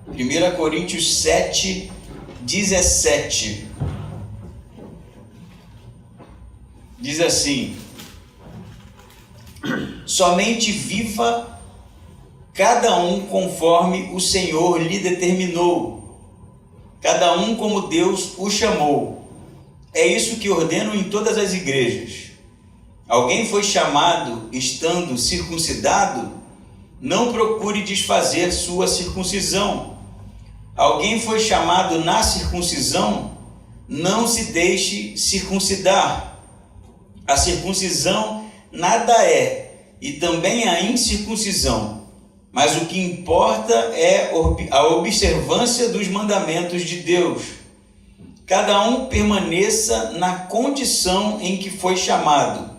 1 Coríntios 7, 17. Diz assim: somente viva cada um conforme o Senhor lhe determinou, cada um como Deus o chamou. É isso que ordeno em todas as igrejas. Alguém foi chamado estando circuncidado? Não procure desfazer sua circuncisão. Alguém foi chamado na circuncisão? Não se deixe circuncidar. A circuncisão nada é, e também a incircuncisão. Mas o que importa é a observância dos mandamentos de Deus. Cada um permaneça na condição em que foi chamado.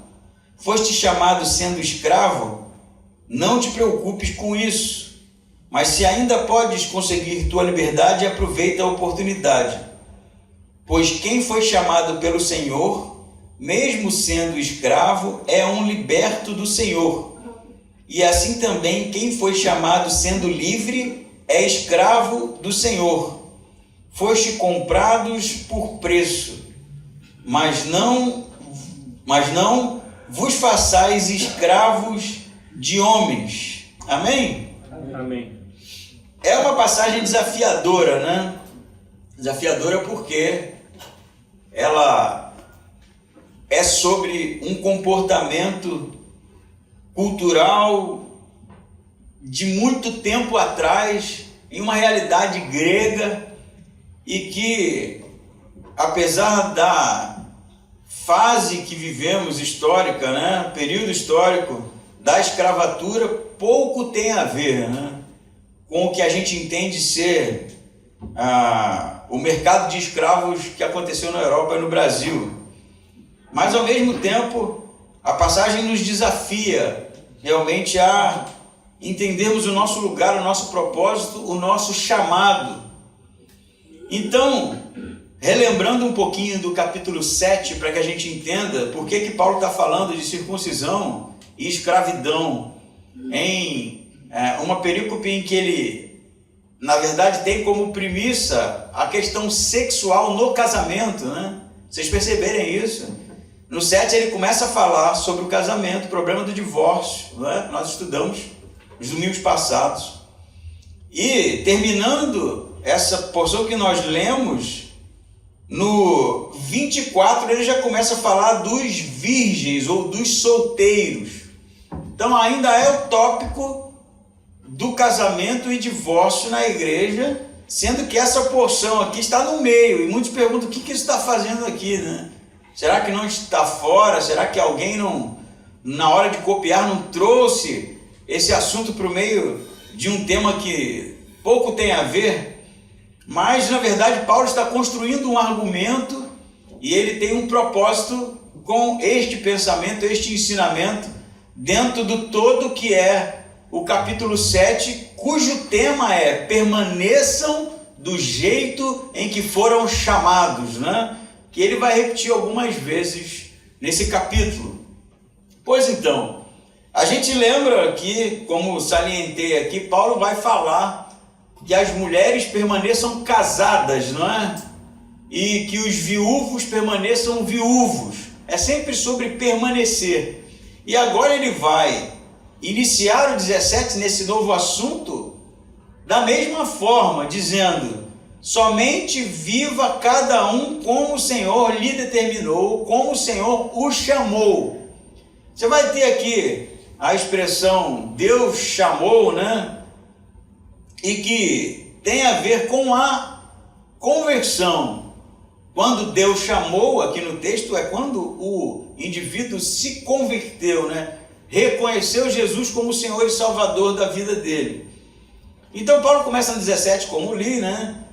Foste chamado sendo escravo? Não te preocupes com isso. Mas se ainda podes conseguir tua liberdade, aproveita a oportunidade. Pois quem foi chamado pelo Senhor, mesmo sendo escravo, é um liberto do Senhor. E assim também quem foi chamado sendo livre é escravo do Senhor. Foste comprados por preço, mas não vos façais escravos de homens. Amém? Amém. É uma passagem desafiadora, né? Desafiadora porque ela é sobre um comportamento cultural de muito tempo atrás, em uma realidade grega, e que, apesar da fase que vivemos histórica, né, período histórico da escravatura, pouco tem a ver, né, com o que a gente entende ser o mercado de escravos que aconteceu na Europa e no Brasil. Mas, ao mesmo tempo, a passagem nos desafia realmente a entendermos o nosso lugar, o nosso propósito, o nosso chamado. Então, relembrando um pouquinho do capítulo 7, para que a gente entenda por que Paulo está falando de circuncisão e escravidão em uma perícope em que ele, na verdade, tem como premissa a questão sexual no casamento, né? Vocês perceberem isso? No 7 ele começa a falar sobre o casamento, o problema do divórcio, né? Nós estudamos nos domingos passados. E terminando essa porção que nós lemos, no 24 ele já começa a falar dos virgens ou dos solteiros. Então ainda é o tópico do casamento e divórcio na igreja, sendo que essa porção aqui está no meio. E muitos perguntam: o que isso está fazendo aqui, né? Será que não está fora? Será que alguém não, na hora de copiar, não trouxe esse assunto para o meio de um tema que pouco tem a ver? Mas, na verdade, Paulo está construindo um argumento e ele tem um propósito com este pensamento, este ensinamento, dentro do todo que é o capítulo 7, cujo tema é: permaneçam do jeito em que foram chamados, né? Que ele vai repetir algumas vezes nesse capítulo. Pois então, a gente lembra que, como salientei aqui, Paulo vai falar que as mulheres permaneçam casadas, não é? E que os viúvos permaneçam viúvos. É sempre sobre permanecer. E agora ele vai iniciar o 17 nesse novo assunto da mesma forma, dizendo: somente viva cada um como o Senhor lhe determinou, como o Senhor o chamou. Você vai ter aqui a expressão Deus chamou, né? E que tem a ver com a conversão. Quando Deus chamou, aqui no texto, é quando o indivíduo se converteu, né? Reconheceu Jesus como o Senhor e Salvador da vida dele. Então Paulo começa no 17, como li, né?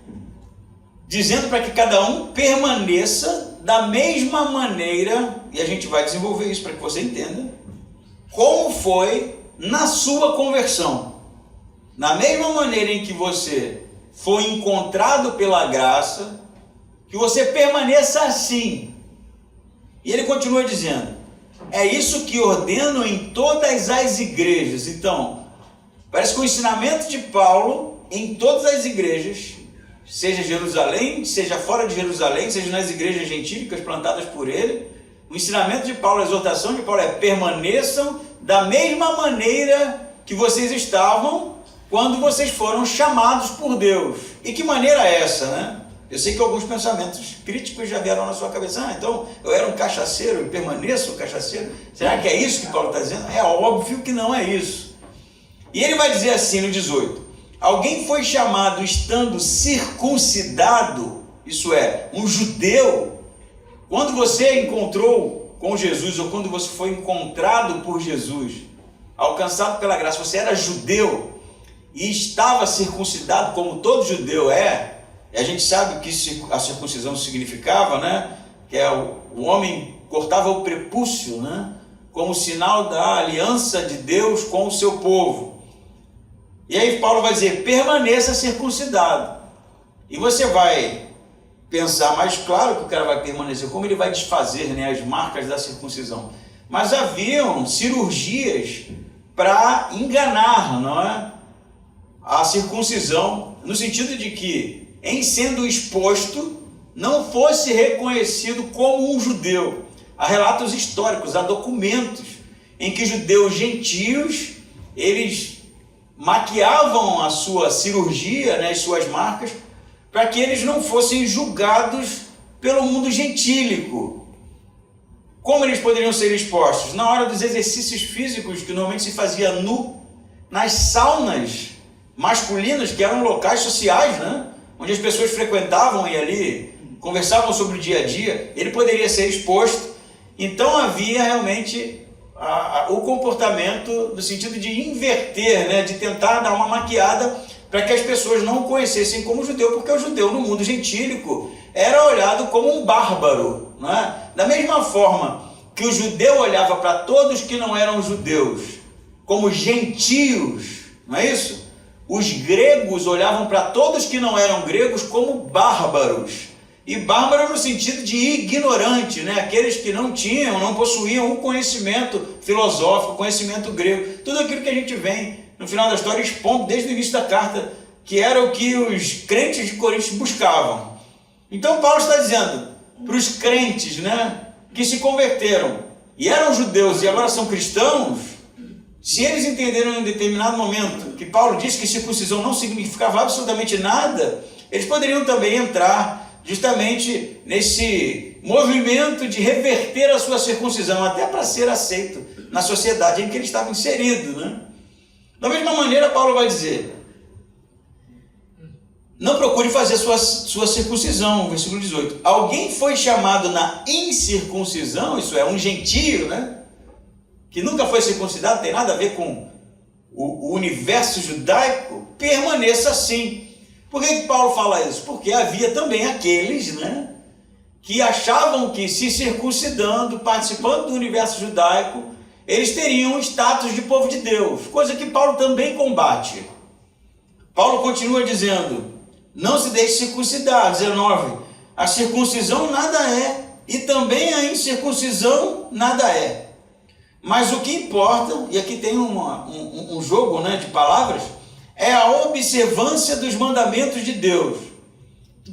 Dizendo para que cada um permaneça da mesma maneira, e a gente vai desenvolver isso para que você entenda, como foi na sua conversão. Na mesma maneira em que você foi encontrado pela graça, que você permaneça assim. E ele continua dizendo: é isso que ordeno em todas as igrejas. Então, parece que o ensinamento de Paulo em todas as igrejas, seja Jerusalém, seja fora de Jerusalém, seja nas igrejas gentílicas plantadas por ele. O ensinamento de Paulo, a exortação de Paulo é: permaneçam da mesma maneira que vocês estavam quando vocês foram chamados por Deus. E que maneira é essa, né? Eu sei que alguns pensamentos críticos já vieram na sua cabeça. Então eu era um cachaceiro e permaneço um cachaceiro. Será que é isso que Paulo está dizendo? É óbvio que não é isso. E ele vai dizer assim no 18: alguém foi chamado estando circuncidado, isso é, um judeu. Quando você encontrou com Jesus, ou quando você foi encontrado por Jesus, alcançado pela graça, você era judeu e estava circuncidado, como todo judeu é. E a gente sabe o que a circuncisão significava, né? Que é o homem cortava o prepúcio, né? Como sinal da aliança de Deus com o seu povo. E aí Paulo vai dizer: permaneça circuncidado. E você vai pensar, mais claro que o cara vai permanecer, como ele vai desfazer, né, as marcas da circuncisão. Mas haviam cirurgias para enganar, não é? A circuncisão, no sentido de que, em sendo exposto, não fosse reconhecido como um judeu. Há relatos históricos, há documentos em que judeus gentios, eles maquiavam a sua cirurgia, né, as suas marcas, para que eles não fossem julgados pelo mundo gentílico. Como eles poderiam ser expostos? Na hora dos exercícios físicos, que normalmente se fazia nu, nas saunas masculinas, que eram locais sociais, né? Onde as pessoas frequentavam e ali conversavam sobre o dia a dia, ele poderia ser exposto. Então havia realmente o comportamento no sentido de inverter, né? De tentar dar uma maquiada para que as pessoas não o conhecessem como judeu, porque o judeu no mundo gentílico era olhado como um bárbaro, não é? Da mesma forma que o judeu olhava para todos que não eram judeus como gentios, não é isso? Os gregos olhavam para todos que não eram gregos como bárbaros. E bárbaro no sentido de ignorante, né? Aqueles que não possuíam o conhecimento filosófico, conhecimento grego. Tudo aquilo que a gente vem, no final da história, expondo desde o início da carta, que era o que os crentes de Corinto buscavam. Então Paulo está dizendo para os crentes, né, que se converteram e eram judeus e agora são cristãos, se eles entenderam em um determinado momento que Paulo disse que circuncisão não significava absolutamente nada, eles poderiam também entrar justamente nesse movimento de reverter a sua circuncisão, até para ser aceito na sociedade em que ele estava inserido, né? Da mesma maneira, Paulo vai dizer: não procure fazer sua circuncisão, versículo 18. Alguém foi chamado na incircuncisão, isso é, um gentio, né? Que nunca foi circuncidado, tem nada a ver com o universo judaico, permaneça assim. Por que Paulo fala isso? Porque havia também aqueles, né, que achavam que se circuncidando, participando do universo judaico, eles teriam status de povo de Deus, coisa que Paulo também combate. Paulo continua dizendo: não se deixe circuncidar, 19, a circuncisão nada é, e também a incircuncisão nada é. Mas o que importa, e aqui tem um jogo, né, de palavras, é a observância dos mandamentos de Deus.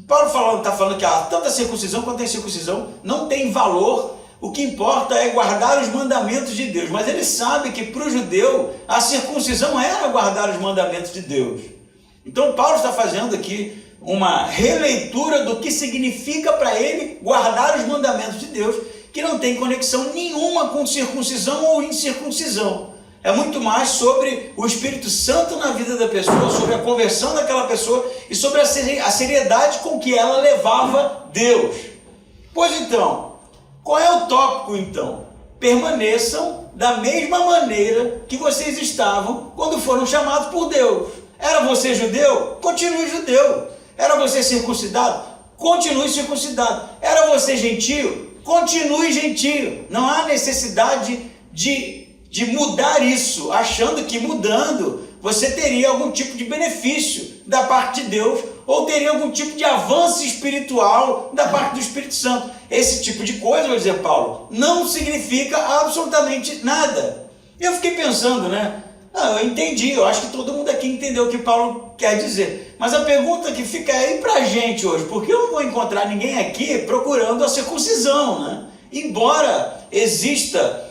Paulo está falando que tanto a circuncisão quanto a incircuncisão não tem valor. O que importa é guardar os mandamentos de Deus. Mas ele sabe que para o judeu a circuncisão era guardar os mandamentos de Deus. Então Paulo está fazendo aqui uma releitura do que significa para ele guardar os mandamentos de Deus, que não tem conexão nenhuma com circuncisão ou incircuncisão. É muito mais sobre o Espírito Santo na vida da pessoa, sobre a conversão daquela pessoa e sobre a seriedade com que ela levava Deus. Pois então, qual é o tópico então? Permaneçam da mesma maneira que vocês estavam quando foram chamados por Deus. Era você judeu? Continue judeu. Era você circuncidado? Continue circuncidado. Era você gentio? Continue gentio. Não há necessidade de mudar isso, achando que mudando você teria algum tipo de benefício da parte de Deus, ou teria algum tipo de avanço espiritual da parte do Espírito Santo. Esse tipo de coisa, vai dizer Paulo, não significa absolutamente nada. Eu fiquei pensando, né? Não, eu entendi, eu acho que todo mundo aqui entendeu o que Paulo quer dizer. Mas a pergunta que fica aí pra gente hoje, porque eu não vou encontrar ninguém aqui procurando a circuncisão, né? Embora exista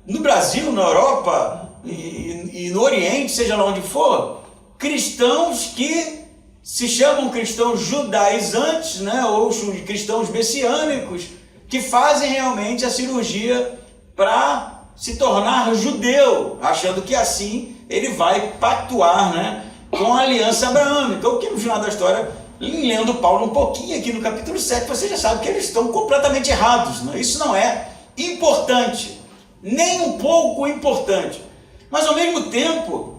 no Brasil, na Europa e no Oriente, seja lá onde for, cristãos que se chamam cristãos judaizantes, né? Ou cristãos messiânicos, que fazem realmente a cirurgia para se tornar judeu, achando que assim ele vai pactuar, né, com a aliança abraâmica. O que no final da história, lendo Paulo um pouquinho aqui no capítulo 7, você já sabe que eles estão completamente errados, né? Isso não é importante, nem um pouco importante. Mas ao mesmo tempo,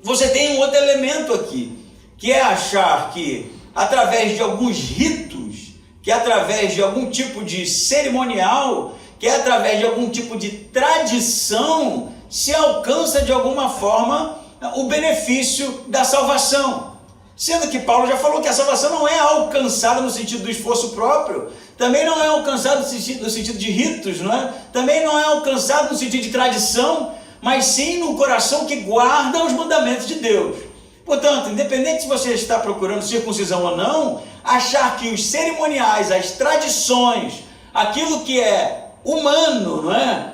você tem um outro elemento aqui, que é achar que através de alguns ritos, que através de algum tipo de cerimonial, que é através de algum tipo de tradição, se alcança de alguma forma o benefício da salvação. Sendo que Paulo já falou que a salvação não é alcançada no sentido do esforço próprio, também não é alcançada no sentido de ritos, não é? Também não é alcançada no sentido de tradição, mas sim no coração que guarda os mandamentos de Deus. Portanto, independente se você está procurando circuncisão ou não, achar que os cerimoniais, as tradições, aquilo que é humano, não é?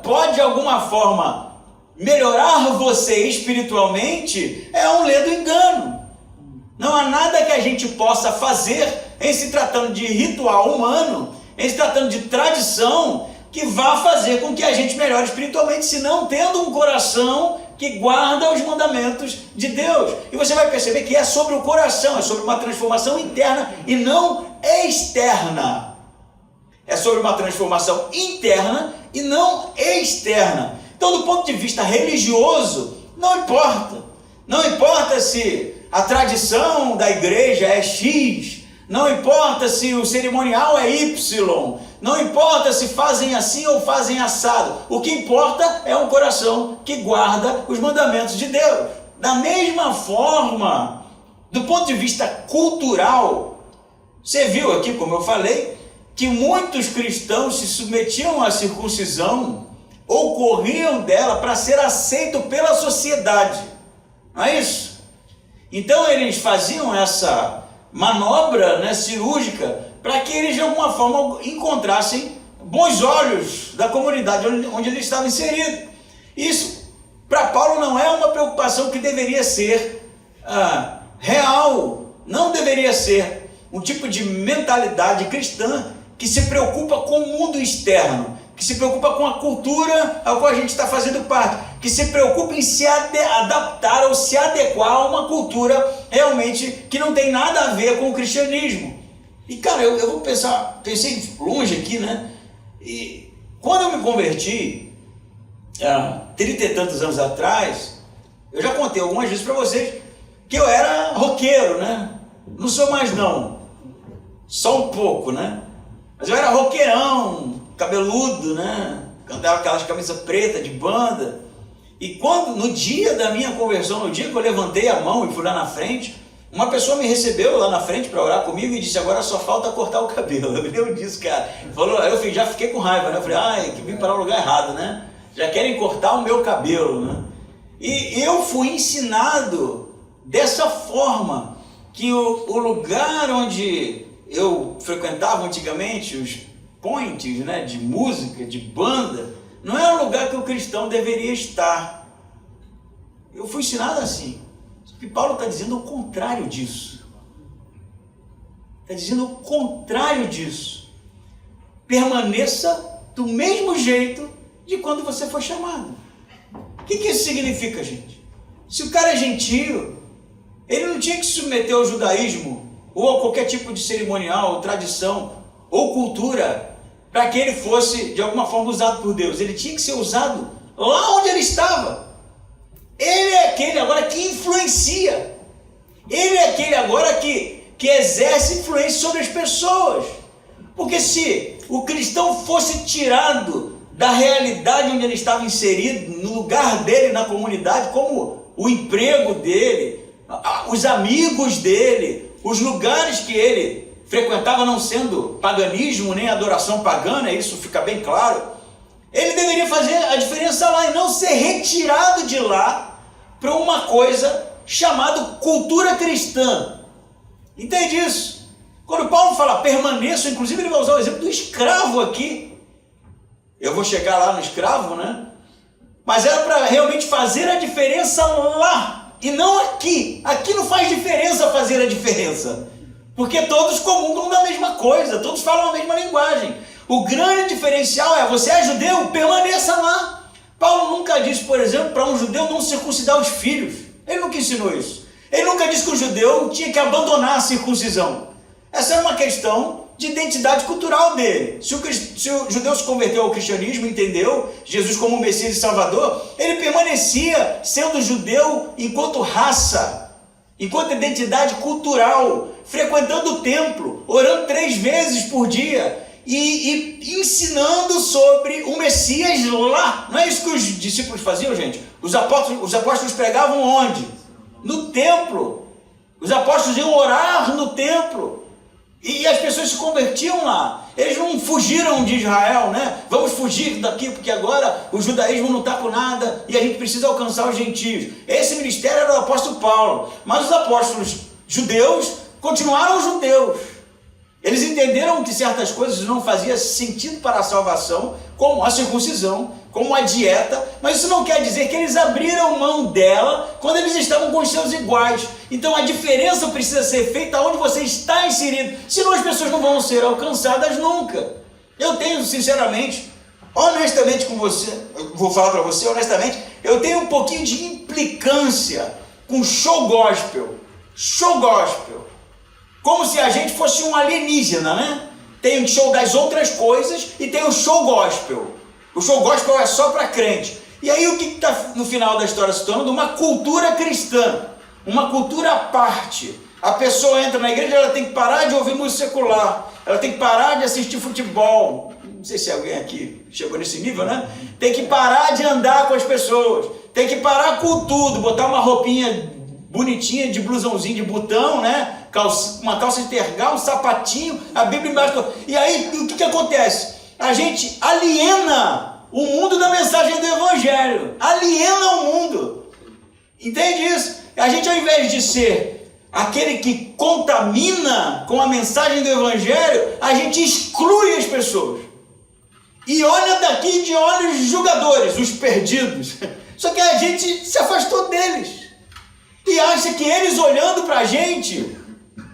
Pode de alguma forma melhorar você espiritualmente, é um ledo engano. Não há nada que a gente possa fazer em se tratando de ritual humano, em se tratando de tradição, que vá fazer com que a gente melhore espiritualmente, se não tendo um coração que guarda os mandamentos de Deus. E você vai perceber que é sobre o coração, é sobre uma transformação interna e não externa. É sobre uma transformação interna e não externa. Então, do ponto de vista religioso, não importa. Não importa se a tradição da igreja é X, não importa se o cerimonial é Y, não importa se fazem assim ou fazem assado. O que importa é um coração que guarda os mandamentos de Deus. Da mesma forma, do ponto de vista cultural, você viu aqui, como eu falei, que muitos cristãos se submetiam à circuncisão ou corriam dela para ser aceito pela sociedade. Não é isso? Então eles faziam essa manobra, né, cirúrgica, para que eles de alguma forma encontrassem bons olhos da comunidade onde eles estavam inseridos. Isso, para Paulo, não é uma preocupação que deveria ser real, não deveria ser um tipo de mentalidade cristã que se preocupa com o mundo externo, que se preocupa com a cultura ao qual a gente está fazendo parte, que se preocupa em se adaptar ou se adequar a uma cultura realmente que não tem nada a ver com o cristianismo. E cara, eu vou pensei longe aqui, né? E quando eu me converti, 30 e tantos anos atrás, eu já contei algumas vezes para vocês que eu era roqueiro, né? Não sou mais não, só um pouco, né? Mas eu era roqueirão, cabeludo, né? Cantava aquelas camisas pretas de banda. E quando, no dia da minha conversão, no dia que eu levantei a mão e fui lá na frente, uma pessoa me recebeu lá na frente para orar comigo e disse: agora só falta cortar o cabelo. Eu me lembro disso, cara. Falou, eu já fiquei com raiva, né? Eu falei, que vim para o lugar errado, né? Já querem cortar o meu cabelo, né? E eu fui ensinado dessa forma, que o lugar onde eu frequentava antigamente, os points, né, de música, de banda, não é um lugar que o cristão deveria estar. Eu fui ensinado assim. Só que Paulo está dizendo o contrário disso. Está dizendo o contrário disso. Permaneça do mesmo jeito de quando você foi chamado. O que isso significa, gente? Se o cara é gentio, ele não tinha que se submeter ao judaísmo ou a qualquer tipo de cerimonial, ou tradição, ou cultura, para que ele fosse de alguma forma usado por Deus. Ele tinha que ser usado lá onde ele estava. Ele é aquele agora que influencia. Ele é aquele agora que exerce influência sobre as pessoas. Porque se o cristão fosse tirado da realidade onde ele estava inserido, no lugar dele, na comunidade, como o emprego dele, os amigos dele, os lugares que ele frequentava, não sendo paganismo nem adoração pagana, isso fica bem claro. Ele deveria fazer a diferença lá e não ser retirado de lá para uma coisa chamada cultura cristã. Entende isso? Quando Paulo fala permaneçam, inclusive ele vai usar o exemplo do escravo aqui. Eu vou chegar lá no escravo, né? Mas era para realmente fazer a diferença lá e não aqui. Aqui não faz diferença fazer a diferença, porque todos comungam da mesma coisa, todos falam a mesma linguagem. O grande diferencial é: você é judeu, permaneça lá. Paulo nunca disse, por exemplo, para um judeu não circuncidar os filhos. Ele nunca ensinou isso. Ele nunca disse que o judeu tinha que abandonar a circuncisão. Essa é uma questão de identidade cultural dele. Se o judeu se converteu ao cristianismo, entendeu Jesus como Messias e Salvador, ele permanecia sendo judeu enquanto raça, enquanto identidade cultural, frequentando o templo, orando 3 vezes por dia e ensinando sobre o Messias lá. Não é isso que os discípulos faziam, gente? Os apóstolos pregavam onde? No templo. Os apóstolos iam orar no templo. E as pessoas se convertiam lá. Eles não fugiram de Israel, né? Vamos fugir daqui porque agora o judaísmo não está com nada e a gente precisa alcançar os gentios. Esse ministério era do apóstolo Paulo. Mas os apóstolos judeus continuaram judeus. Eles entenderam que certas coisas não faziam sentido para a salvação, como a circuncisão, como a dieta, mas isso não quer dizer que eles abriram mão dela quando eles estavam com os seus iguais. Então a diferença precisa ser feita onde você está inserido, senão as pessoas não vão ser alcançadas nunca. Eu tenho, sinceramente, honestamente com você, eu vou falar para você honestamente, eu tenho um pouquinho de implicância com show gospel. Show gospel. Como se a gente fosse um alienígena, né? Tem o show das outras coisas e tem o show gospel. O show gospel é só para crente. E aí o que está no final da história se tornando? Uma cultura cristã, uma cultura à parte. A pessoa entra na igreja, ela tem que parar de ouvir música secular, ela tem que parar de assistir futebol. Não sei se alguém aqui chegou nesse nível, né? Tem que parar de andar com as pessoas, tem que parar com tudo, botar uma roupinha bonitinha de blusãozinho de botão, né? Uma calça de tergal, um sapatinho, a Bíblia embaixo. E aí o que acontece? A gente aliena o mundo da mensagem do Evangelho, aliena o mundo. Entende isso? A gente, ao invés de ser aquele que contamina com a mensagem do Evangelho, a gente exclui as pessoas e olha daqui de olhos julgadores, os perdidos. Só que a gente se afastou deles e acha que eles olhando para a gente,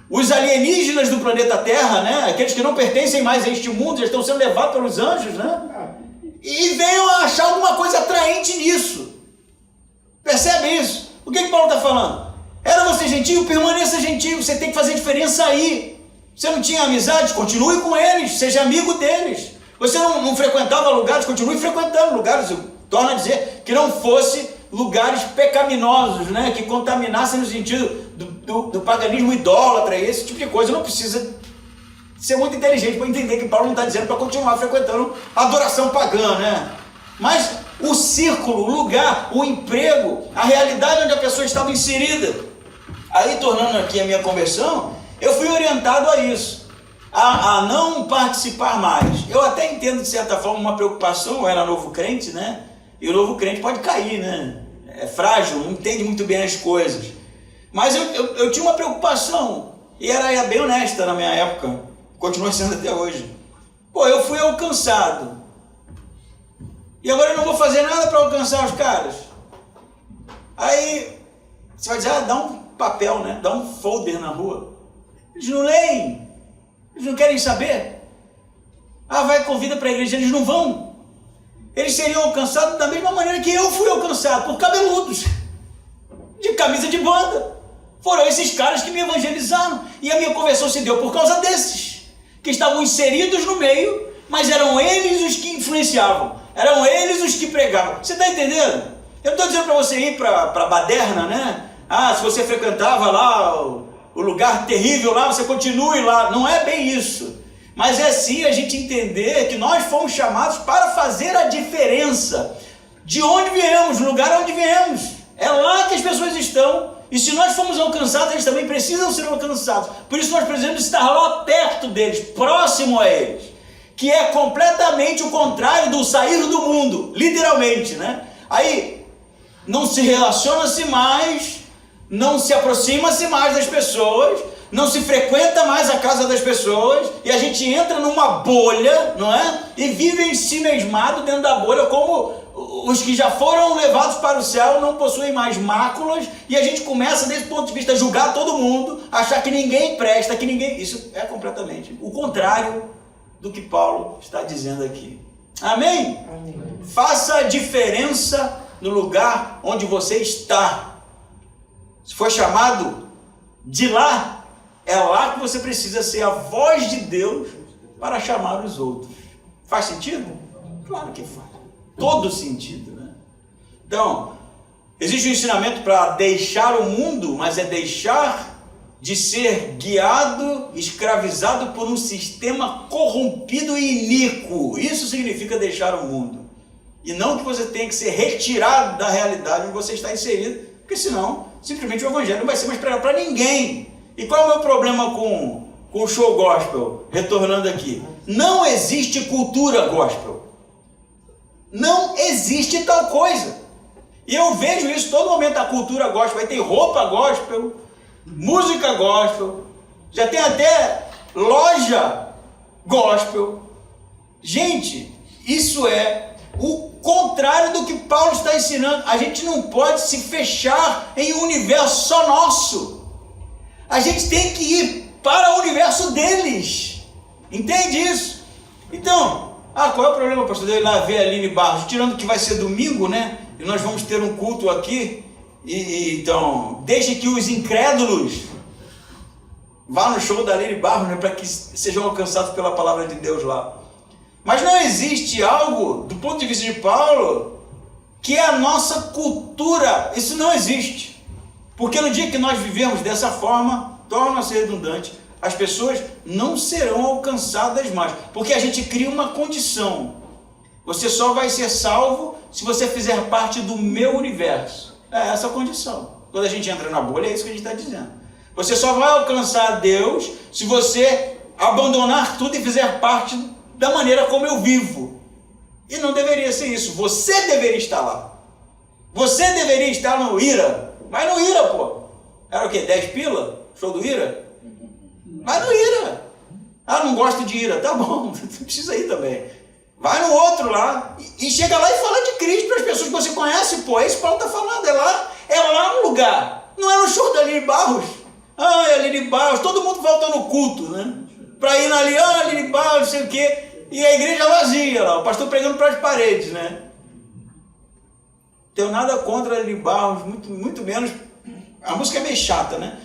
os alienígenas do planeta Terra, né? Aqueles que não pertencem mais a este mundo, já estão sendo levados pelos anjos, né? E venham a achar alguma coisa atraente nisso. Percebe isso? O que Paulo está falando? Era você gentil? Permaneça gentil. Você tem que fazer diferença aí. Você não tinha amizade? Continue com eles. Seja amigo deles. Você não frequentava lugares? Continue frequentando lugares. Eu torno a dizer que não fosse lugares pecaminosos, né? Que contaminassem no sentido do paganismo idólatra, esse tipo de coisa. Não precisa ser muito inteligente para entender que Paulo não está dizendo para continuar frequentando adoração pagã, né? Mas o círculo, o lugar, o emprego, a realidade onde a pessoa estava inserida. Aí, tornando aqui a minha conversão, eu fui orientado a isso, a não participar mais. Eu até entendo, de certa forma, uma preocupação. Eu era novo crente, né? E o novo crente pode cair, né? É frágil, não entende muito bem as coisas. Mas eu tinha uma preocupação, e era bem honesta na minha época, continua sendo até hoje. Pô, eu fui alcançado, e agora eu não vou fazer nada para alcançar os caras. Aí você vai dizer, dá um papel, né? Dá um folder na rua. Eles não leem, eles não querem saber. Vai, convida para a igreja, eles não vão. Eles seriam alcançados da mesma maneira que eu fui alcançado, por cabeludos, de camisa de banda. Foram esses caras que me evangelizaram, e a minha conversão se deu por causa desses, que estavam inseridos no meio, mas eram eles os que influenciavam, eram eles os que pregavam. Você está entendendo? Eu não estou dizendo para você ir para Baderna, né? Se você frequentava lá o lugar terrível lá, você continue lá. Não é bem isso. Mas é sim a gente entender que nós fomos chamados para fazer a diferença de onde viemos, do lugar onde viemos. É lá que as pessoas estão. E se nós formos alcançados, eles também precisam ser alcançados. Por isso nós precisamos estar lá perto deles, próximo a eles. que é completamente o contrário do sair do mundo, literalmente, né? Aí não se relaciona-se mais, não se aproxima-se mais das pessoas, não se frequenta mais a casa das pessoas, e a gente entra numa bolha, não é? E vive em si mesmado dentro da bolha, como os que já foram levados para o céu não possuem mais máculas, e a gente começa, desse ponto de vista, a julgar todo mundo, achar que ninguém presta, que ninguém... Isso é completamente o contrário do que Paulo está dizendo aqui. Amém? Amém. Faça a diferença no lugar onde você está. Se for chamado de lá, é lá que você precisa ser a voz de Deus para chamar os outros. Faz sentido? Claro que faz. Todo sentido, né? Então, existe um ensinamento para deixar o mundo, mas é deixar de ser guiado, escravizado por um sistema corrompido e iníquo. Isso significa deixar o mundo. E não que você tenha que ser retirado da realidade onde você está inserido, porque senão, simplesmente o evangelho não vai ser mais pregado para ninguém. E qual é o meu problema com o show gospel? Retornando aqui. Não existe cultura gospel. Não existe tal coisa. E eu vejo isso todo momento, a cultura gospel. Aí tem roupa gospel, música gospel, já tem até loja gospel. Gente, isso é o contrário do que Paulo está ensinando. A gente não pode se fechar em um universo só nosso. A gente tem que ir para o universo deles. Entende isso? Então, qual é o problema, pastor? Eu ir lá ver a Aline Barros, tirando que vai ser domingo, né? E nós vamos ter um culto aqui. Então, deixe que os incrédulos vá no show da Aline Barros, né? Para que sejam alcançados pela palavra de Deus lá. Mas não existe algo, do ponto de vista de Paulo, que é a nossa cultura. Isso não existe. Porque no dia que nós vivemos dessa forma, torna-se redundante, as pessoas não serão alcançadas mais. Porque a gente cria uma condição. Você só vai ser salvo se você fizer parte do meu universo. É essa a condição. Quando a gente entra na bolha, é isso que a gente está dizendo. Você só vai alcançar Deus se você abandonar tudo e fizer parte da maneira como eu vivo. E não deveria ser isso. Você deveria estar lá. Você deveria estar no Ira. Vai no Ira, pô. Era o quê? 10 pila? Show do Ira? Vai no Ira. Não gosto de Ira. Tá bom, tu precisa ir também. Vai no outro lá. E chega lá e fala de Cristo para as pessoas que você conhece, pô. É isso que Paulo está falando. É lá no lugar. Não é no show da Aline Barros. É Aline Barros. Todo mundo volta no culto, né? Para ir ali, Aline Barros, não sei o quê. E a igreja vazia lá. O pastor pregando para as paredes, né? Tenho nada contra a Aline Barros, muito menos. A música é meio chata, né?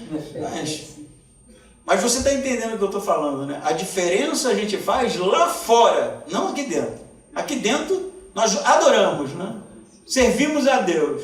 Mas você está entendendo o que eu estou falando, né? A diferença a gente faz lá fora, não aqui dentro. Aqui dentro nós adoramos, né? Servimos a Deus,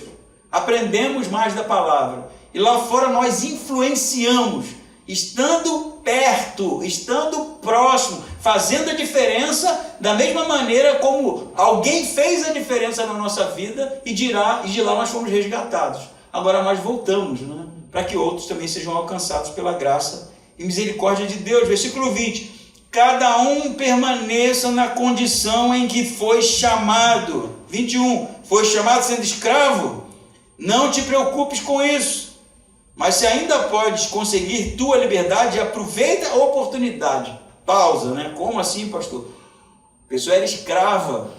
aprendemos mais da palavra. E lá fora nós influenciamos, estando perto, estando próximo, fazendo a diferença da mesma maneira como alguém fez a diferença na nossa vida e de lá nós fomos resgatados. Agora nós voltamos, né? Para que outros também sejam alcançados pela graça e misericórdia de Deus. Versículo 20. Cada um permaneça na condição em que foi chamado. 21. Foi chamado sendo escravo? Não te preocupes com isso. Mas se ainda podes conseguir tua liberdade, aproveita a oportunidade. Pausa, né? Como assim, pastor? A pessoa era escrava.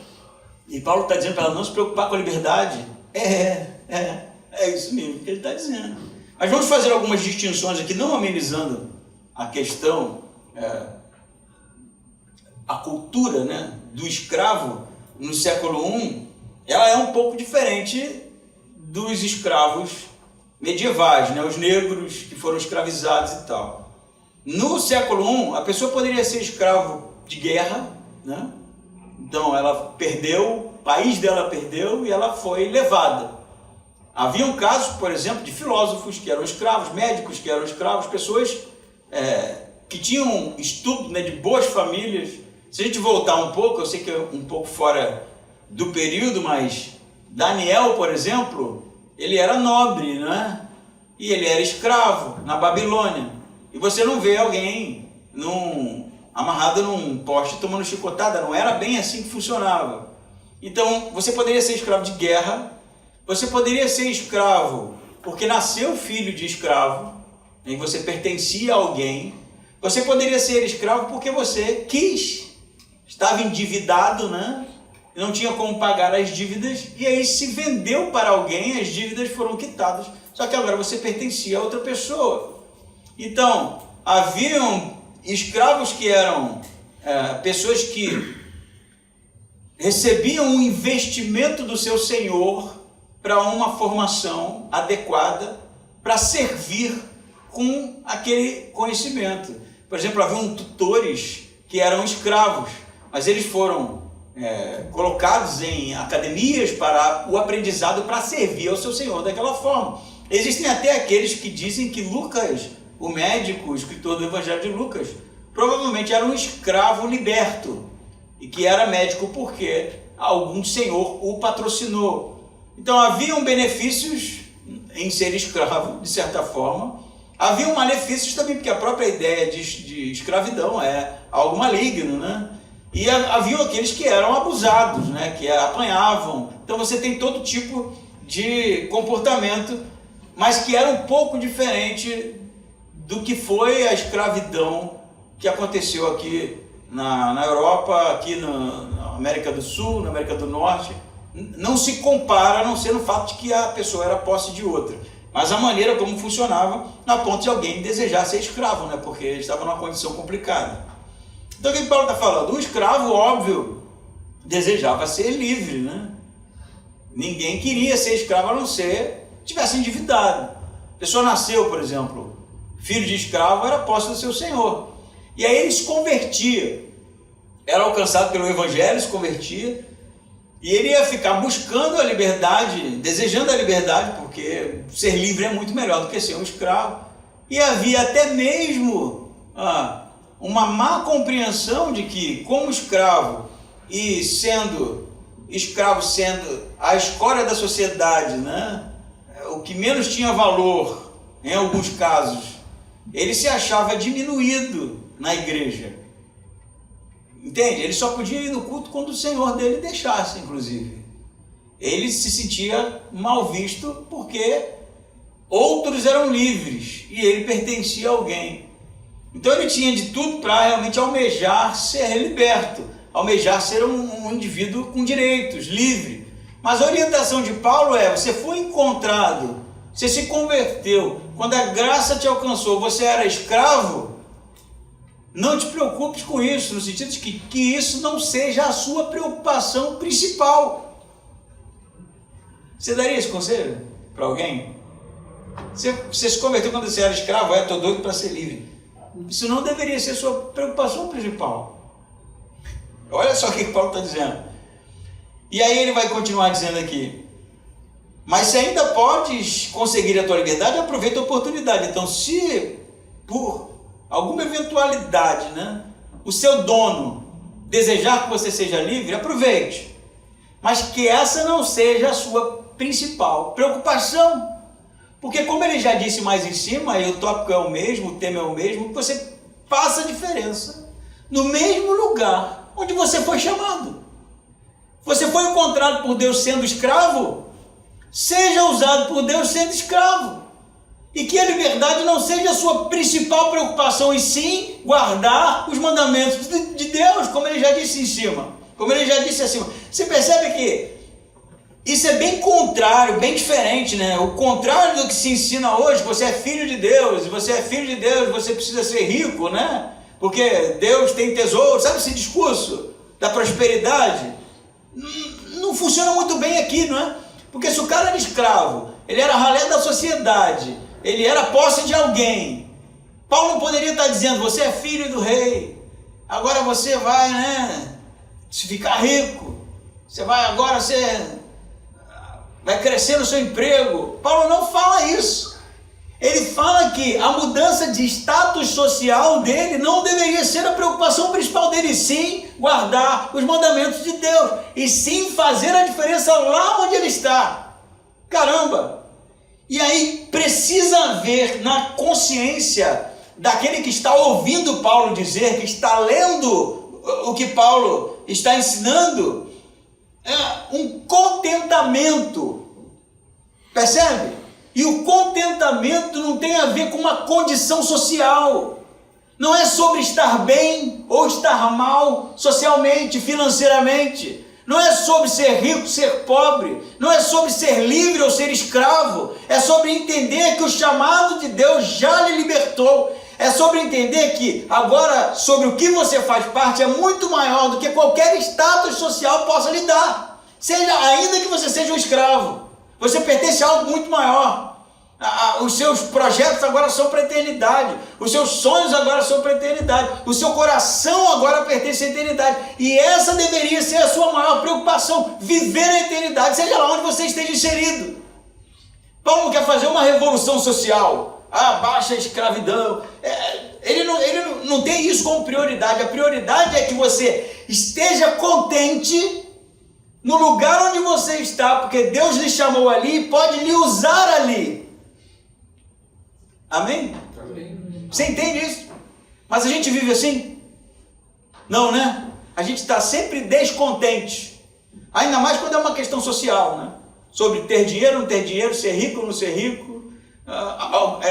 E Paulo está dizendo para ela não se preocupar com a liberdade. É isso mesmo que ele está dizendo. Mas vamos fazer algumas distinções aqui, não amenizando a questão, a cultura, né, do escravo no século I, ela é um pouco diferente dos escravos medievais, né, os negros que foram escravizados e tal. No século I, a pessoa poderia ser escravo de guerra, né? Então ela perdeu, o país dela perdeu e ela foi levada. Havia casos, por exemplo, de filósofos que eram escravos, médicos que eram escravos, pessoas que tinham estudo, né, de boas famílias. Se a gente voltar um pouco, eu sei que é um pouco fora do período, mas Daniel, por exemplo, ele era nobre, né? E ele era escravo na Babilônia. E você não vê alguém amarrado num poste tomando chicotada. Não era bem assim que funcionava. Então, você poderia ser escravo de guerra, você poderia ser escravo porque nasceu filho de escravo, e você pertencia a alguém. Você poderia ser escravo porque você quis, estava endividado, né? Não tinha como pagar as dívidas, e aí se vendeu para alguém, as dívidas foram quitadas, só que agora você pertencia a outra pessoa. Então, haviam escravos que eram pessoas que recebiam um investimento do seu senhor para uma formação adequada, para servir com aquele conhecimento. Por exemplo, haviam tutores que eram escravos, mas eles foram colocados em academias para o aprendizado, para servir ao seu senhor daquela forma. Existem até aqueles que dizem que Lucas, o médico, o escritor do Evangelho de Lucas, provavelmente era um escravo liberto, e que era médico porque algum senhor o patrocinou. Então haviam benefícios em ser escravo, de certa forma. Haviam malefícios também, porque a própria ideia de escravidão é algo maligno, né? E haviam aqueles que eram abusados, né? Que apanhavam. Então você tem todo tipo de comportamento, mas que era um pouco diferente do que foi a escravidão que aconteceu aqui na Europa, aqui na América do Sul, na América do Norte. Não se compara, a não ser no fato de que a pessoa era posse de outra, mas a maneira como funcionava, na ponto de alguém desejar ser escravo, né? Porque estava numa condição complicada. Então o que Paulo está falando? O escravo, óbvio, desejava ser livre, né? Ninguém queria ser escravo a não ser tivesse endividado. A pessoa nasceu, por exemplo, filho de escravo, era posse do seu senhor. E aí ele se convertia, era alcançado pelo Evangelho, se convertia, e ele ia ficar buscando a liberdade, desejando a liberdade, porque ser livre é muito melhor do que ser um escravo. E havia até mesmo uma má compreensão de que, como escravo, e sendo escravo sendo a escória da sociedade, né? O que menos tinha valor, em alguns casos, ele se achava diminuído na igreja. Entende? Ele só podia ir no culto quando o Senhor dele deixasse, inclusive. Ele se sentia mal visto porque outros eram livres e ele pertencia a alguém. Então ele tinha de tudo para realmente almejar ser liberto, almejar ser um indivíduo com direitos, livre. Mas a orientação de Paulo é: você foi encontrado, você se converteu, quando a graça te alcançou, você era escravo. Não te preocupes com isso, no sentido de que isso não seja a sua preocupação principal. Você daria esse conselho para alguém? Você se converteu quando você era escravo, estou doido para ser livre. Isso não deveria ser a sua preocupação principal. Olha só o que Paulo está dizendo. E aí ele vai continuar dizendo aqui: mas se ainda podes conseguir a tua liberdade, aproveita a oportunidade. Então, se por alguma eventualidade, né, o seu dono desejar que você seja livre, aproveite. Mas que essa não seja a sua principal preocupação. Porque, como ele já disse mais em cima, e o tópico é o mesmo, o tema é o mesmo, você faça a diferença no mesmo lugar onde você foi chamado. Você foi encontrado por Deus sendo escravo, seja usado por Deus sendo escravo. E que a liberdade não seja a sua principal preocupação, e sim guardar os mandamentos de Deus, como ele já disse em cima. Como ele já disse acima. Você percebe que isso é bem contrário, bem diferente, né? O contrário do que se ensina hoje: você é filho de Deus, e você é filho de Deus, você precisa ser rico, né? Porque Deus tem tesouro, sabe esse discurso da prosperidade? Não funciona muito bem aqui, não é? Porque se o cara era escravo, ele era ralé da sociedade, ele era posse de alguém, Paulo não poderia estar dizendo: você é filho do rei, agora você vai, né, se ficar rico, você vai agora, você vai crescer no seu emprego. Paulo não fala isso. Ele fala que a mudança de status social dele não deveria ser a preocupação principal dele, sim guardar os mandamentos de Deus, e sim fazer a diferença lá onde ele está. Caramba! E aí precisa haver na consciência daquele que está ouvindo Paulo dizer, que está lendo o que Paulo está ensinando, é um contentamento. Percebe? E o contentamento não tem a ver com uma condição social. Não é sobre estar bem ou estar mal socialmente, financeiramente. Não é sobre ser rico, ser pobre. Não é sobre ser livre ou ser escravo. É sobre entender que o chamado de Deus já lhe libertou. É sobre entender que agora, sobre o que você faz parte, é muito maior do que qualquer status social possa lhe dar. Ainda que você seja um escravo, você pertence a algo muito maior. Os seus projetos agora são para a eternidade. Os seus sonhos agora são para a eternidade. O seu coração agora pertence à eternidade. E essa deveria ser a sua maior preocupação, viver a eternidade, seja lá onde você esteja inserido. Paulo não quer fazer uma revolução social. Baixa a escravidão. Ele não tem isso como prioridade. A prioridade é que você esteja contente no lugar onde você está, porque Deus lhe chamou ali e pode lhe usar ali. Amém? Você entende isso? Mas a gente vive assim? Não, né? A gente está sempre descontente. Ainda mais quando é uma questão social, né? Sobre ter dinheiro, não ter dinheiro, ser rico, não ser rico,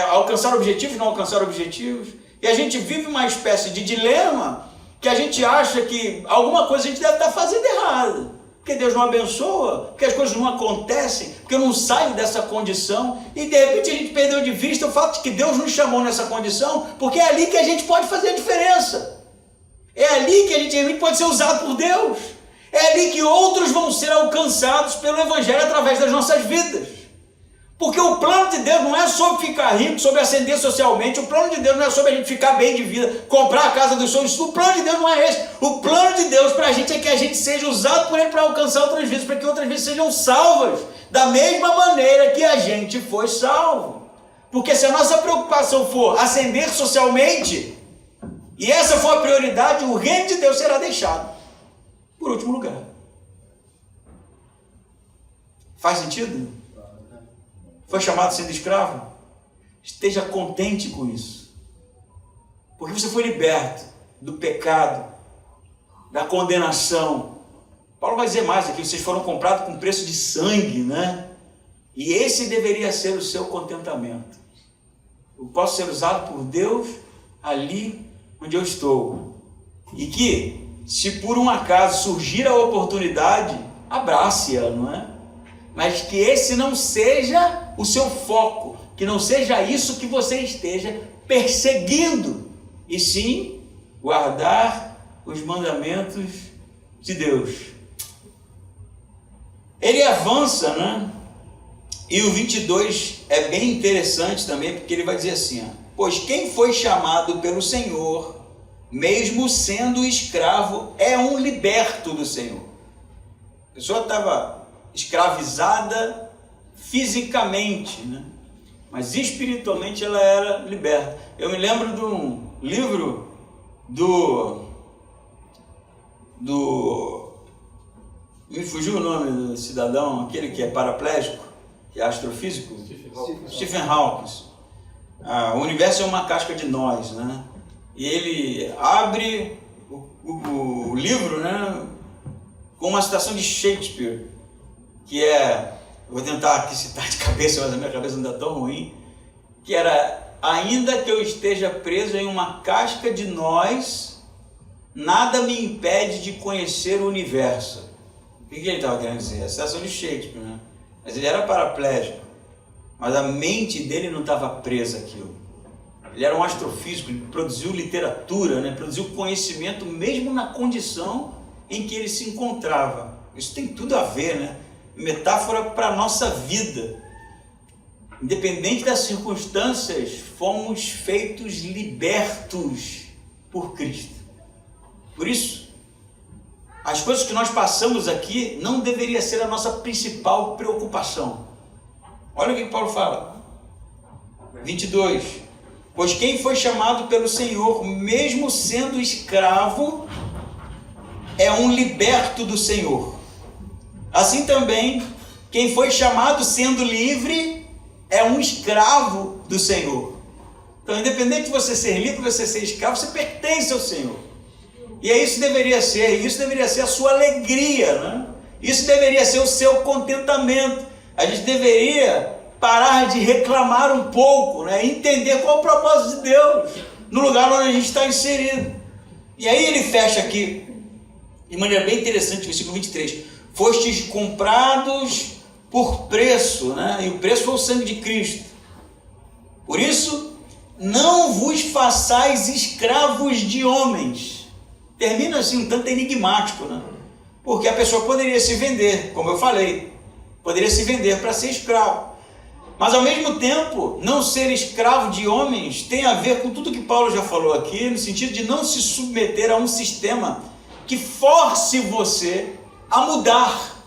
alcançar objetivos, não alcançar objetivos. E a gente vive uma espécie de dilema que a gente acha que alguma coisa a gente deve estar fazendo errado. Porque Deus não abençoa, porque as coisas não acontecem, porque eu não saio dessa condição, e de repente a gente perdeu de vista o fato de que Deus nos chamou nessa condição, porque é ali que a gente pode fazer a diferença, é ali que a gente pode ser usado por Deus, é ali que outros vão ser alcançados pelo Evangelho através das nossas vidas. Porque o plano de Deus não é sobre ficar rico, sobre ascender socialmente. O plano de Deus não é sobre a gente ficar bem de vida, comprar a casa dos sonhos. O plano de Deus não é esse. O plano de Deus para a gente é que a gente seja usado por Ele para alcançar outras vidas, para que outras vidas sejam salvas da mesma maneira que a gente foi salvo. Porque se a nossa preocupação for ascender socialmente, e essa for a prioridade, o reino de Deus será deixado por último lugar. Faz sentido? Foi chamado sendo escravo? Esteja contente com isso. Porque você foi liberto do pecado, da condenação. Paulo vai dizer mais aqui, vocês foram comprados com preço de sangue, né? E esse deveria ser o seu contentamento. Eu posso ser usado por Deus ali onde eu estou. E que, se por um acaso surgir a oportunidade, abrace-a, não é? Mas que esse não seja o seu foco, que não seja isso que você esteja perseguindo, e sim guardar os mandamentos de Deus. Ele avança, né? E o 22 é bem interessante também, porque ele vai dizer assim, pois quem foi chamado pelo Senhor, mesmo sendo escravo, é um liberto do Senhor. A pessoa estava escravizada fisicamente, né? Mas espiritualmente ela era liberta. Eu me lembro de um livro me fugiu o nome do cidadão, aquele que é paraplégico, que é astrofísico, Stephen Hawking. O universo é uma casca de nós, né? E ele abre o livro, né, com uma citação de Shakespeare, que é, vou tentar aqui citar de cabeça, mas a minha cabeça não está tão ruim, que era: ainda que eu esteja preso em uma casca de nós, nada me impede de conhecer o universo. O que ele estava querendo dizer? A citação de Shakespeare, né? Mas ele era paraplégico, mas a mente dele não estava presa àquilo. Ele era um astrofísico, ele produziu literatura, né? Produziu conhecimento mesmo na condição em que ele se encontrava. Isso tem tudo a ver, né? Metáfora para a nossa vida. Independente das circunstâncias, fomos feitos libertos por Cristo. Por isso, as coisas que nós passamos aqui não deveria ser a nossa principal preocupação. Olha o que Paulo fala. 22. Pois quem foi chamado pelo Senhor, mesmo sendo escravo, é um liberto do Senhor. Assim também, quem foi chamado sendo livre, é um escravo do Senhor. Então, independente de você ser livre, você ser escravo, você pertence ao Senhor. E é isso que deveria ser, isso deveria ser a sua alegria, né? Isso deveria ser o seu contentamento. A gente deveria parar de reclamar um pouco, né? Entender qual é o propósito de Deus no lugar onde a gente está inserido. E aí ele fecha aqui, de maneira bem interessante, versículo 23. Fostes comprados por preço, né? E o preço foi o sangue de Cristo. Por isso, não vos façais escravos de homens. Termina assim um tanto enigmático, né? Porque a pessoa poderia se vender, como eu falei, poderia se vender para ser escravo. Mas ao mesmo tempo, não ser escravo de homens tem a ver com tudo que Paulo já falou aqui, no sentido de não se submeter a um sistema que force você a mudar,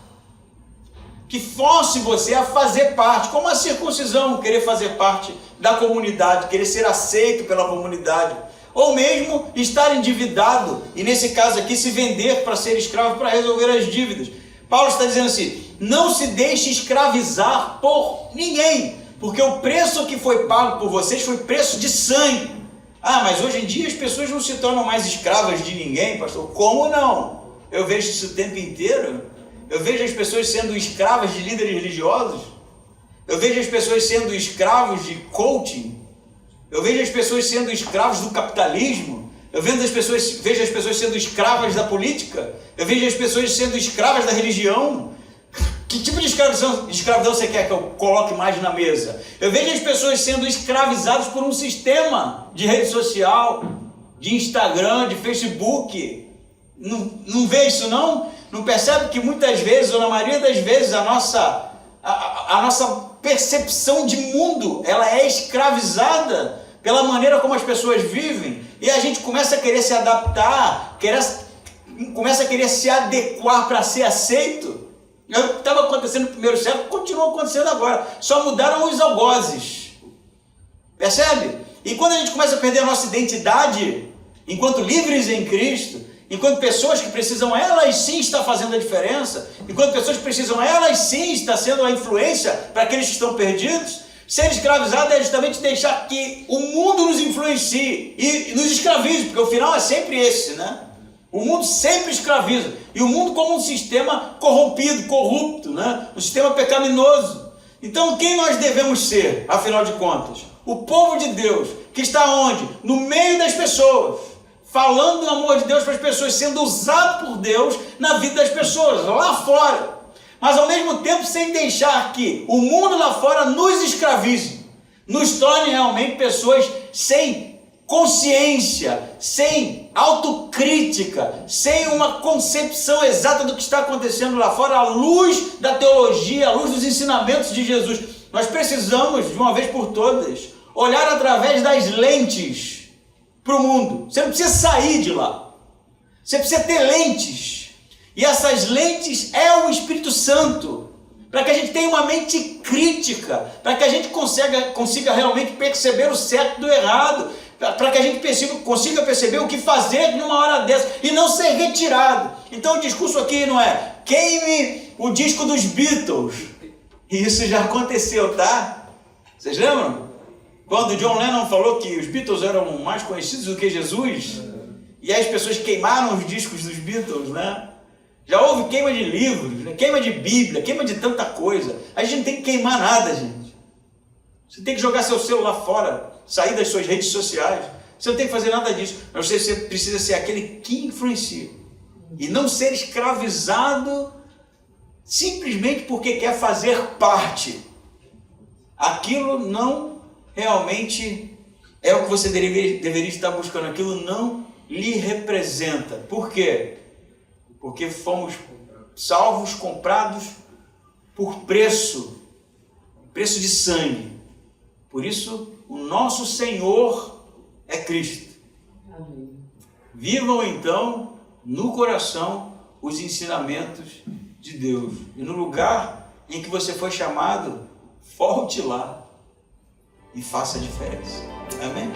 que force você a fazer parte, como a circuncisão, querer fazer parte da comunidade, querer ser aceito pela comunidade, ou mesmo estar endividado, e nesse caso aqui se vender para ser escravo para resolver as dívidas. Paulo está dizendo assim, não se deixe escravizar por ninguém, porque o preço que foi pago por vocês foi preço de sangue. Ah, mas hoje em dia as pessoas não se tornam mais escravas de ninguém, pastor. Como não? Eu vejo isso o tempo inteiro. Eu vejo as pessoas sendo escravas de líderes religiosos. Eu vejo as pessoas sendo escravos de coaching. Eu vejo as pessoas sendo escravos do capitalismo. Eu vejo as pessoas sendo escravas da política. Eu vejo as pessoas sendo escravas da religião. Que tipo de escravidão você quer que eu coloque mais na mesa? Eu vejo as pessoas sendo escravizadas por um sistema de rede social, de Instagram, de Facebook. Não vê isso não? Não percebe que muitas vezes, ou na maioria das vezes, a nossa percepção de mundo, ela é escravizada pela maneira como as pessoas vivem, e a gente começa a querer se adaptar, começa a querer se adequar para ser aceito. Estava acontecendo no primeiro século, continua acontecendo agora, só mudaram os algozes, percebe? E quando a gente começa a perder a nossa identidade, enquanto livres em Cristo, enquanto pessoas que precisam elas sim estar fazendo a diferença, enquanto pessoas que precisam elas sim estar sendo a influência para aqueles que estão perdidos, ser escravizado é justamente deixar que o mundo nos influencie e nos escravize, porque o final é sempre esse, né? O mundo sempre escraviza, e o mundo como um sistema corrompido, corrupto, né? Um sistema pecaminoso. Então quem nós devemos ser, afinal de contas? O povo de Deus, que está onde? No meio das pessoas, falando do amor de Deus para as pessoas, sendo usado por Deus na vida das pessoas, lá fora. Mas ao mesmo tempo sem deixar que o mundo lá fora nos escravize, nos torne realmente pessoas sem consciência, sem autocrítica, sem uma concepção exata do que está acontecendo lá fora, à luz da teologia, à luz dos ensinamentos de Jesus. Nós precisamos, de uma vez por todas, olhar através das lentes para o mundo. Você não precisa sair de lá, você precisa ter lentes. E essas lentes é o Espírito Santo, para que a gente tenha uma mente crítica, para que a gente consiga realmente perceber o certo do errado, para que a gente consiga perceber o que fazer numa hora dessa, e não ser retirado. Então o discurso aqui não é queime o disco dos Beatles, e isso já aconteceu, tá? Vocês lembram? Quando John Lennon falou que os Beatles eram mais conhecidos do que Jesus, e aí as pessoas queimaram os discos dos Beatles, né? Já houve queima de livros, né? Queima de Bíblia, queima de tanta coisa. A gente não tem que queimar nada, gente. Você tem que jogar seu celular fora, sair das suas redes sociais. Você não tem que fazer nada disso. Mas você precisa ser aquele que influencia. E não ser escravizado simplesmente porque quer fazer parte. Aquilo não realmente é o que você deveria estar buscando. Aquilo não lhe representa. Por quê? Porque fomos salvos, comprados por preço de sangue. Por isso, o nosso Senhor é Cristo. Amém. Vivam então no coração os ensinamentos de Deus. E no lugar em que você foi chamado, volte lá e faça a diferença. Amém?